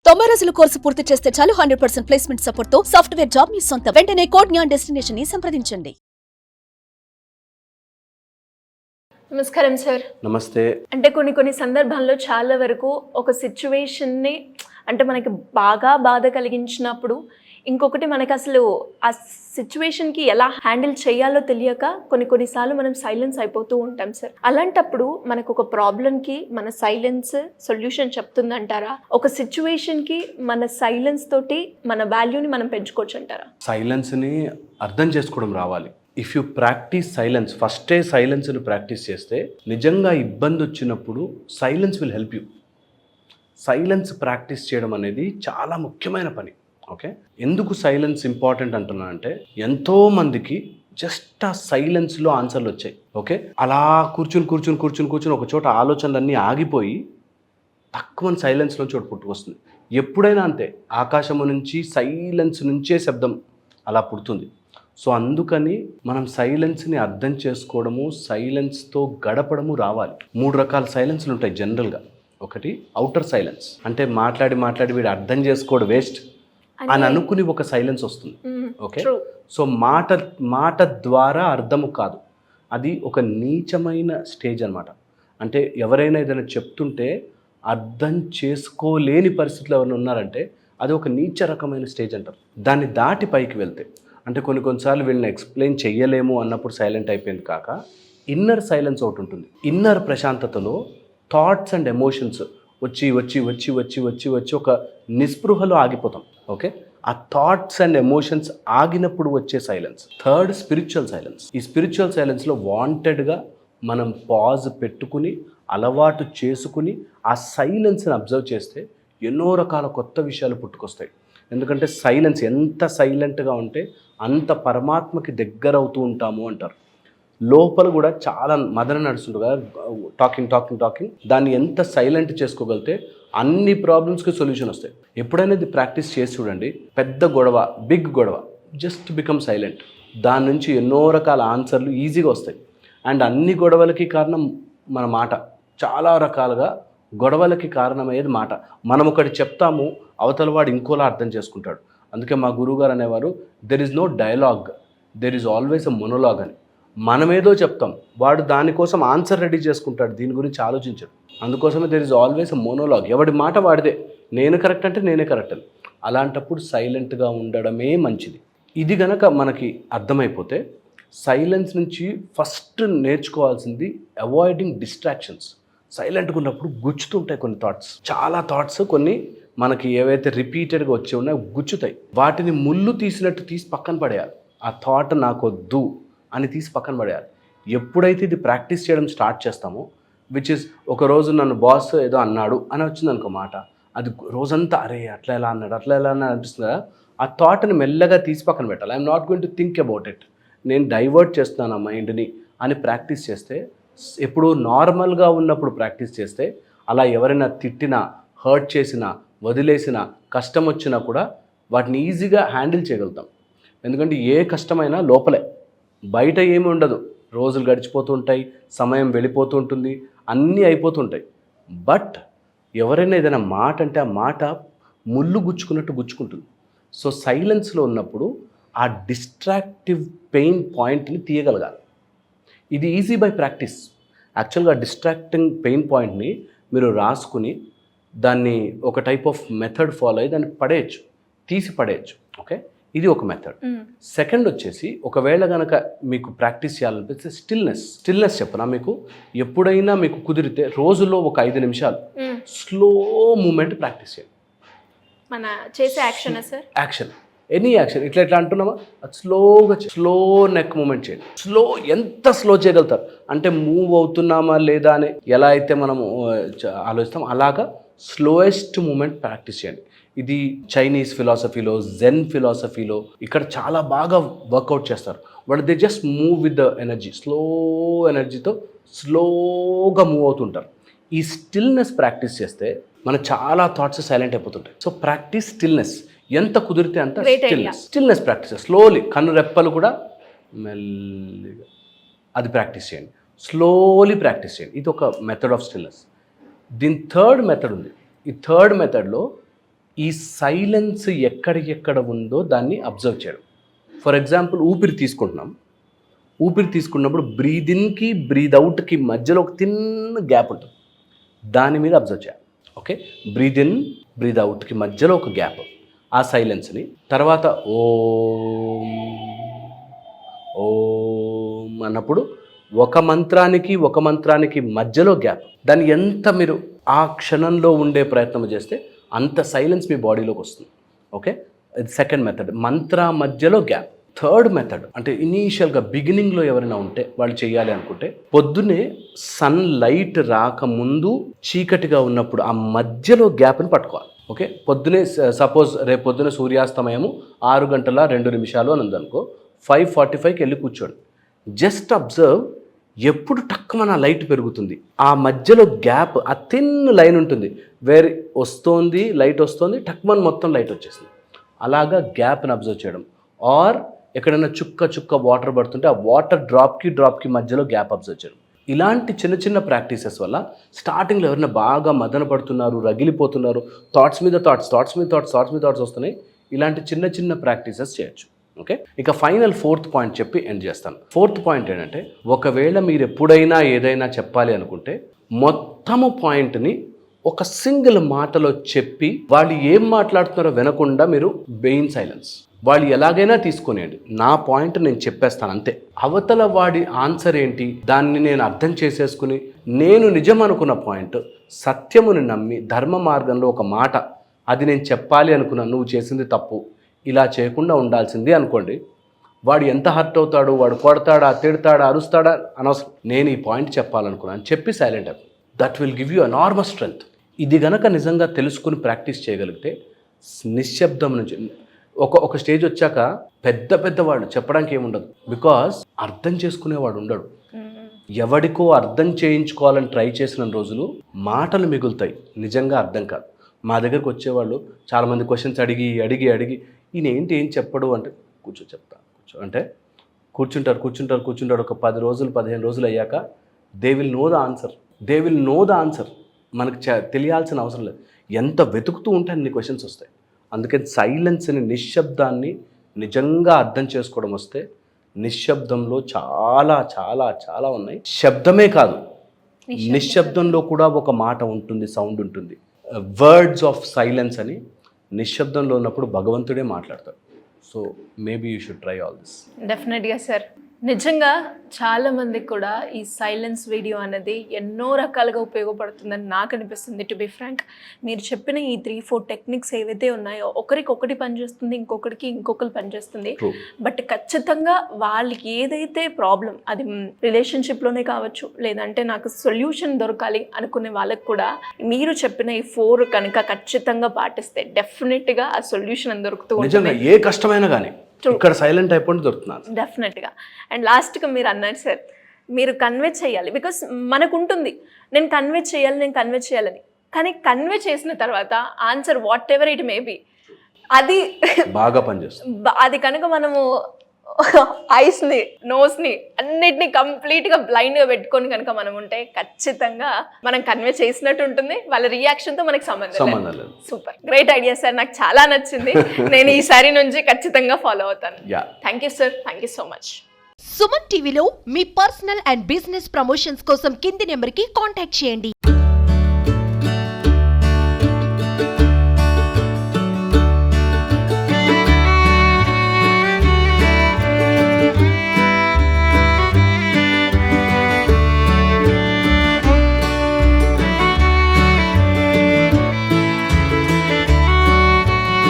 90 రోజుల కోర్సు పూర్తి చేస్తే చాలు 100% ప్లేస్మెంట్ సపోర్ట్ తో సాఫ్ట్వేర్ జాబ్ మీ సొంతం. వెంటనే కోడ్ జ్ఞాన్ డెస్టినేషన్ ని సంప్రదించండి. నమస్కారం సార్. నమస్తే. అంటే కొన్ని సందర్భాల్లో చాలా వరకు ఒక సిచ్యువేషన్ని అంటే మనకి బాగా బాధ కలిగించినప్పుడు ఇంకొకటి మనకు అసలు ఆ సిచ్యువేషన్కి ఎలా హ్యాండిల్ చేయాలో తెలియక కొన్నిసార్లు మనం సైలెన్స్ అయిపోతూ ఉంటాం సార్. అలాంటప్పుడు మనకు ఒక ప్రాబ్లంకి మన సైలెన్స్ సొల్యూషన్ చెప్తుందంటారా? ఒక సిచ్యువేషన్కి మన సైలెన్స్ తోటి మన వాల్యూని మనం పెంచుకోవచ్చు అంటారా? సైలెన్స్ని అర్థం చేసుకోవడం రావాలి. ఇఫ్ యూ ప్రాక్టీస్ సైలెన్స్, ఫస్టే సైలెన్స్ని ప్రాక్టీస్ చేస్తే నిజంగా ఇబ్బంది వచ్చినప్పుడు silence will help you. Silence practice చేయడం అనేది చాలా ముఖ్యమైన పని. ఓకే, ఎందుకు సైలెన్స్ ఇంపార్టెంట్ అంటున్నా అంటే ఎంతోమందికి జస్ట్ ఆ సైలెన్స్లో ఆన్సర్లు వచ్చాయి. ఓకే, అలా కూర్చుని ఒక చోట ఆలోచనలన్నీ ఆగిపోయి తక్కువ సైలెన్స్లో చోటు పుట్టుకొస్తుంది. ఎప్పుడైనా అంతే, ఆకాశము నుంచి సైలెన్స్ నుంచే శబ్దం అలా పుడుతుంది. సో అందుకని మనం సైలెన్స్ని అర్థం చేసుకోవడము, సైలెన్స్తో గడపడము రావాలి. 3 రకాల సైలెన్స్లు ఉంటాయి జనరల్గా. ఒకటి ఔటర్ సైలెన్స్, అంటే మాట్లాడి వీడు అర్థం చేసుకోవడం వేస్ట్ అని అనుకుని ఒక సైలెన్స్ వస్తుంది. ఓకే, సో మాట ద్వారా అర్థము కాదు, అది ఒక నీచమైన స్టేజ్ అనమాట. అంటే ఎవరైనా ఏదైనా చెప్తుంటే అర్థం చేసుకోలేని పరిస్థితులు ఎవరైనా ఉన్నారంటే అది ఒక నీచ రకమైన స్టేజ్ అంటారు. దాన్ని దాటి పైకి వెళ్తే అంటే కొన్నిసార్లు వీళ్ళని ఎక్స్ప్లెయిన్ చెయ్యలేము అన్నప్పుడు సైలెంట్ అయిపోయింది కాక ఇన్నర్ సైలెన్స్ ఒకటి ఉంటుంది. ఇన్నర్ ప్రశాంతతలో థాట్స్ అండ్ ఎమోషన్స్ వచ్చి ఒక నిస్పృహలో ఆగిపోతాం. ఓకే, ఆ థాట్స్ అండ్ ఎమోషన్స్ ఆగినప్పుడు వచ్చే సైలెన్స్. Third, spiritual silence. ఈ స్పిరిచువల్ సైలెన్స్లో వాంటెడ్గా మనం పాజ్ పెట్టుకుని అలవాటు చేసుకుని ఆ సైలెన్స్ని అబ్జర్వ్ చేస్తే ఎన్నో రకాల కొత్త విషయాలు పుట్టుకొస్తాయి. ఎందుకంటే సైలెన్స్ ఎంత సైలెంట్గా ఉంటే అంత పరమాత్మకి దగ్గర అవుతూ ఉంటాము అంటారు. లోపల కూడా చాలా మదన నడుస్తుంటుంది కదా, టాకింగ్. దాన్ని ఎంత సైలెంట్ చేసుకోగలిగితే అన్ని ప్రాబ్లమ్స్కి సొల్యూషన్ వస్తాయి. ఎప్పుడైనా ఇది ప్రాక్టీస్ చేసి చూడండి. పెద్ద గొడవ, బిగ్ గొడవ, జస్ట్ బికమ్ సైలెంట్. దాని నుంచి ఎన్నో రకాల ఆన్సర్లు ఈజీగా వస్తాయి. అండ్ అన్ని గొడవలకి కారణం మన మాట. చాలా రకాలుగా గొడవలకి కారణమయ్యేది మాట. మనం ఒకటి చెప్తాము, అవతల వాడు ఇంకోలా అర్థం చేసుకుంటాడు. అందుకే మా గురువుగారు అనేవారు, there is no dialogue, there is always a monologue అని. మనమేదో చెప్తాం, వాడు దానికోసం ఆన్సర్ రెడీ చేసుకుంటాడు, దీని గురించి ఆలోచించాడు. అందుకోసమే దెర్ ఈజ్ ఆల్వేస్ ఎ మొనోలాగ్. ఎవడి మాట వాడిదే, నేను కరెక్ట్ అంటే నేనే కరెక్ట్ అని. అలాంటప్పుడు సైలెంట్గా ఉండడమే మంచిది. ఇది గనక మనకి అర్థమైపోతే సైలెన్స్ నుంచి ఫస్ట్ నేర్చుకోవాల్సింది అవాయిడింగ్ డిస్ట్రాక్షన్స్. సైలెంట్గా ఉన్నప్పుడు గుచ్చుతుంటాయి కొన్ని థాట్స్, చాలా థాట్స్. కొన్ని మనకి ఏవైతే రిపీటెడ్గా వచ్చి ఉన్నాయో గుచ్చుతాయి. వాటిని ముళ్ళు తీసినట్టు తీసి పక్కన పడేయాలి. ఆ థాట్ నాకొద్దు అని తీసి పక్కన పడేయాలి. ఎప్పుడైతే ఇది ప్రాక్టీస్ చేయడం స్టార్ట్ చేస్తామో, విచ్ ఇస్ ఒకరోజు నన్ను బాస్ ఏదో అన్నాడు అని వచ్చింది అనుకో మాట, అది రోజంతా అరే అట్లా ఎలా అన్నాడు అనిపిస్తుంది కదా. ఆ థాట్ని మెల్లగా తీసి పక్కన పెట్టాలి. I'm not going to think about it, నేను డైవర్ట్ చేస్తున్నాను ఆ మైండ్ని అని ప్రాక్టీస్ చేస్తే, ఎప్పుడు నార్మల్గా ఉన్నప్పుడు ప్రాక్టీస్ చేస్తే, అలా ఎవరైనా తిట్టినా, హర్ట్ చేసినా, వదిలేసినా, కష్టం వచ్చినా కూడా వాటిని ఈజీగా హ్యాండిల్ చేయగలుగుతాం. ఎందుకంటే ఏ కష్టమైనా లోపలే, బయట ఏమి ఉండదు. రోజులు గడిచిపోతూ ఉంటాయి, సమయం వెళ్ళిపోతూ ఉంటుంది, అన్నీ అయిపోతుంటాయి. బట్ ఎవరైనా ఏదైనా మాట అంటే ఆ మాట ముళ్ళు గుచ్చుకున్నట్టు గుచ్చుకుంటుంది. సో సైలెన్స్లో ఉన్నప్పుడు ఆ డిస్ట్రాక్టివ్ పెయిన్ పాయింట్ని తీయగలగాలి. ఇది ఈజీ బై ప్రాక్టీస్. యాక్చువల్గా డిస్ట్రాక్టింగ్ పెయిన్ పాయింట్ని మీరు రాసుకుని దాన్ని ఒక టైప్ ఆఫ్ మెథడ్ ఫాలో అయ్యి దాన్ని పడేయచ్చు, తీసి పడేయచ్చు. ఓకే, ఇది ఒక మెథడ్. సెకండ్ వచ్చేసి, ఒకవేళ కనుక మీకు ప్రాక్టీస్ చేయాలనిపిస్తే స్టిల్నెస్ చెప్పనా మీకు. ఎప్పుడైనా మీకు కుదిరితే రోజులో ఒక 5 నిమిషాలు స్లో మూమెంట్ ప్రాక్టీస్ చేయండి. మన చేసే action sir, action, any action. ఇట్లా అంటున్నామా, అది స్లో నెక్ మూమెంట్ చేయండి. ఎంత స్లో చేయగలుగుతారు అంటే మూవ్ అవుతున్నామా లేదా అని ఎలా అయితే మనము ఆలోచిస్తాం, అలాగా స్లోయెస్ట్ మూమెంట్ ప్రాక్టీస్ చేయండి. ఇది చైనీస్ ఫిలాసఫీలో, జెన్ ఫిలాసఫీలో ఇక్కడ చాలా బాగా వర్కౌట్ చేస్తారు. వాళ్ళు they just move with the energy, slow ఎనర్జీతో స్లోగా మూవ్ అవుతుంటారు. ఈ స్టిల్నెస్ ప్రాక్టీస్ చేస్తే మన చాలా థాట్స్ సైలెంట్ అయిపోతుంటాయి. సో ప్రాక్టీస్ స్టిల్నెస్, ఎంత కుదిరితే అంత స్టిల్నెస్ ప్రాక్టీస్. స్లోలీ కన్ను రెప్పలు కూడా మెల్లిగా అది ప్రాక్టీస్ చేయండి, స్లోలీ ప్రాక్టీస్ చేయండి. ఇది ఒక మెథడ్ ఆఫ్ స్టిల్నెస్. దీని థర్డ్ మెథడ్ ఉంది. ఈ థర్డ్ మెథడ్లో ఈ సైలెన్స్ ఎక్కడికెక్కడ ఉందో దాన్ని అబ్జర్వ్ చేయడం. ఫర్ ఎగ్జాంపుల్ ఊపిరి తీసుకుంటున్నాం. ఊపిరి తీసుకున్నప్పుడు బ్రీద్ ఇన్కి బ్రీద్ అవుట్కి మధ్యలో ఒక తిన్న గ్యాప్ ఉంటుంది. దాని మీద అబ్జర్వ్ చేయాలి. ఓకే, బ్రీద్ ఇన్ బ్రీద్ అవుట్కి మధ్యలో ఒక గ్యాప్, ఆ సైలెన్స్ని. తర్వాత ఓం ఓం అన్నప్పుడు ఒక మంత్రానికి మధ్యలో గ్యాప్. దాన్ని ఎంత మీరు ఆ క్షణంలో ఉండే ప్రయత్నం చేస్తే అంత సైలెన్స్ మీ బాడీలోకి వస్తుంది. ఓకే, ఇది సెకండ్ మెథడ్, మంత్ర మధ్యలో గ్యాప్. థర్డ్ మెథడ్ అంటే ఇనీషియల్గా బిగినింగ్లో ఎవరైనా ఉంటే వాళ్ళు చేయాలి అనుకుంటే పొద్దున్నే సన్ లైట్ రాకముందు చీకటిగా ఉన్నప్పుడు ఆ మధ్యలో గ్యాప్ని పట్టుకోవాలి. ఓకే, పొద్దునే సపోజ్ రేపు పొద్దున సూర్యాస్తమయము 6:02 అని ఉందనుకో, 5:45కి వెళ్ళి కూర్చోండి. జస్ట్ అబ్జర్వ్ ఎప్పుడు టక్కున లైట్ పెరుగుతుంది, ఆ మధ్యలో గ్యాప్, ఆ థిన్ లైన్ ఉంటుంది, వేరే వస్తోంది లైట్ వస్తుంది, టక్మన్ మొత్తం లైట్ వచ్చేసింది. అలాగా గ్యాప్ని అబ్జర్వ్ చేయడం. ఆర్ ఎక్కడైనా చుక్క వాటర్ పడుతుంటే ఆ వాటర్ డ్రాప్కి మధ్యలో గ్యాప్ అబ్జర్వ్ చేయడం. ఇలాంటి చిన్న ప్రాక్టీసెస్ వల్ల స్టార్టింగ్లో ఎవరైనా బాగా మదన పడుతున్నారు, రగిలిపోతున్నారు, థాట్స్ మీద థాట్స్ వస్తున్నాయి, ఇలాంటి చిన్న ప్రాక్టీసెస్ చేయొచ్చు. ఓకే, ఇక ఫైనల్ 4th పాయింట్ చెప్పి ఎండ్ చేస్తాను. 4th పాయింట్ ఏంటంటే, ఒకవేళ మీరు ఎప్పుడైనా ఏదైనా చెప్పాలి అనుకుంటే మొత్తము పాయింట్ని ఒక సింగిల్ మాటలో చెప్పి వాళ్ళు ఏం మాట్లాడుతున్నారో వినకుండా మీరు బెయిన్ సైలెన్స్, వాళ్ళు ఎలాగైనా తీసుకునేయండి, నా పాయింట్ నేను చెప్పేస్తాను అంతే. అవతల వాడి ఆన్సర్ ఏంటి దాన్ని నేను అర్థం చేసేసుకుని నేను నిజం అనుకున్న పాయింట్, సత్యముని నమ్మి ధర్మ మార్గంలో ఒక మాట, అది నేను చెప్పాలి అనుకున్నాను, నువ్వు చేసింది తప్పు, ఇలా చేయకుండా ఉండాల్సింది అనుకోండి. వాడు ఎంత హర్ట్ అవుతాడు, వాడు కొడతాడా, తిడతాడా, అరుస్తాడా అనవసరం, నేను ఈ పాయింట్ చెప్పాలనుకున్నాను చెప్పి సైలెంట్ అయిపో. That will give you enormous strength. ఇది గనక నిజంగా తెలుసుకుని ప్రాక్టీస్ చేయగలిగితే నిశ్శబ్దం నుంచి ఒక స్టేజ్ వచ్చాక పెద్ద వాళ్ళు చెప్పడానికి ఏముండదు, బికాజ్ అర్థం చేసుకునేవాడు ఉండడు. ఎవడికో అర్థం చేయించుకోవాలని ట్రై చేసిన రోజులు మాటలు మిగులుతాయి, నిజంగా అర్థం కాదు. మా దగ్గరకు వచ్చేవాళ్ళు చాలామంది క్వశ్చన్స్ అడిగి ఈయన ఏం చెప్పడు అంటే, చెప్తా అంటే కూర్చుంటారు. ఒక 10 రోజులు 15 రోజులు అయ్యాక they will know the answer. మనకు తెలియాల్సిన అవసరం లేదు, ఎంత వెతుకుతూ ఉంటే అన్ని క్వశ్చన్స్ వస్తాయి. అందుకని సైలెన్స్ని, నిశ్శబ్దాన్ని నిజంగా అర్థం చేసుకోవడం వస్తే నిశ్శబ్దంలో చాలా ఉన్నాయి. శబ్దమే కాదు, నిశ్శబ్దంలో కూడా ఒక మాట ఉంటుంది, సౌండ్ ఉంటుంది. వర్డ్స్ ఆఫ్ సైలెన్స్ అని నిశ్శబ్దంలో ఉన్నప్పుడు భగవంతుడే మాట్లాడతాడు. So maybe you should try all this. డెఫినెట్గా సార్. నిజంగా చాలామందికి కూడా ఈ సైలెన్స్ వీడియో అనేది ఎన్నో రకాలుగా ఉపయోగపడుతుందని నాకు అనిపిస్తుంది. టు బి ఫ్రాంక్, మీరు చెప్పిన ఈ 3-4 టెక్నిక్స్ ఏవైతే ఉన్నాయో ఒకరికి ఒకటి పనిచేస్తుంది, ఇంకొకరు పనిచేస్తుంది. బట్ ఖచ్చితంగా వాళ్ళకి ఏదైతే ప్రాబ్లం, అది రిలేషన్షిప్లోనే కావచ్చు, లేదంటే నాకు సొల్యూషన్ దొరకాలి అనుకునే వాళ్ళకి కూడా మీరు చెప్పిన ఈ 4 కనుక ఖచ్చితంగా పాటిస్తే డెఫినెట్గా ఆ సొల్యూషన్ దొరుకుతూ ఉంటుంది. ఏ కష్టమైనా కానీ ఇక్కడ సైలెంట్ అయిపోయి దొరుకుతున్నాను డెఫినెట్గా. అండ్ లాస్ట్గా మీరు అన్నారు సార్, మీరు కన్వే చేయాలి, బికాస్ మనకు ఉంటుంది నేను కన్వే చేయాలని, కానీ కన్వే చేసిన తర్వాత answer what ever it may be, అది బాగా పనిచేస్తుంది. అది కనుక మనము ఐస్ని, నోస్ని అన్నిటినీ కంప్లీట్గా బ్లైండ్గా పెట్టుకొని కనుక మనం ఉంటే ఖచ్చితంగా మనం కన్వే చేసినట్టు ఉంటుంది, వాళ్ళ రియాక్షన్తో మనకి సంబంధం లేదు. సూపర్, గ్రేట్ ఐడియా సార్, నాకు చాలా నచ్చింది. నేను ఈసారి నుంచి ఖచ్చితంగా ఫాలో అవుతాను. Thank you sir, thank you so much. Suman టీవీలో మీ పర్సనల్ అండ్ బిజినెస్ ప్రమోషన్స్ కోసం కింది నెంబర్కి కాంటాక్ట్ చేయండి.